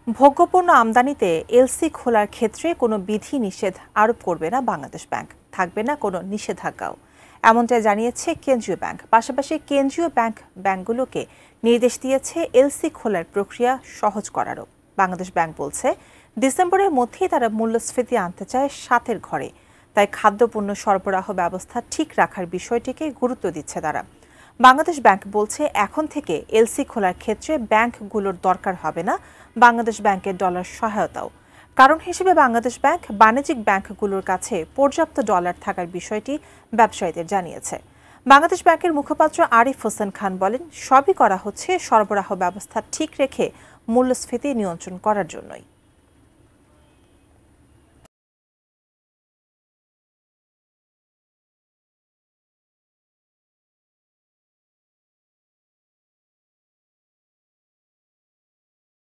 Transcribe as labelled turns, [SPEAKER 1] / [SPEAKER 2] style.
[SPEAKER 1] ভোগ্যপণ্য আমদানিতে LC খোলার ক্ষেত্রে কোনো বিধি নিষেধ আরোপ করবে না বাংলাদেশ ব্যাংক, থাকবে না কোনো নিষেধাজ্ঞাও, এমনটাই জানিয়েছে কেন্দ্রীয় ব্যাংক। পাশাপাশি কেন্দ্রীয় ব্যাংকগুলোকে নির্দেশ দিয়েছে এলসি খোলার প্রক্রিয়া সহজ করারও। বাংলাদেশ ব্যাংক বলছে, ডিসেম্বরের মধ্যেই তারা মূল্যস্ফীতি আনতে চায় 7-এর ঘরে, তাই খাদ্যপণ্য সরবরাহ ব্যবস্থা ঠিক রাখার বিষয়টিকে গুরুত্ব দিচ্ছে তারা। বাংলাদেশ ব্যাংক বলছে, এখন থেকে এলসি খোলার ক্ষেত্রে ব্যাংকগুলোর দরকার হবে না বাংলাদেশ ব্যাংকের ডলার সহায়তাও। কারণ হিসেবে বাংলাদেশ ব্যাংক বাণিজ্যিক ব্যাংকগুলোর কাছে পর্যাপ্ত ডলার থাকার বিষয়টি ব্যবসায়ীদের জানিয়েছে। বাংলাদেশ ব্যাংকের মুখপাত্র আরিফ হোসেন খান বলেন, সবই করা হচ্ছে সরবরাহ ব্যবস্থা ঠিক রেখে মূল্যস্ফীতি নিয়ন্ত্রণ করার জন্যই।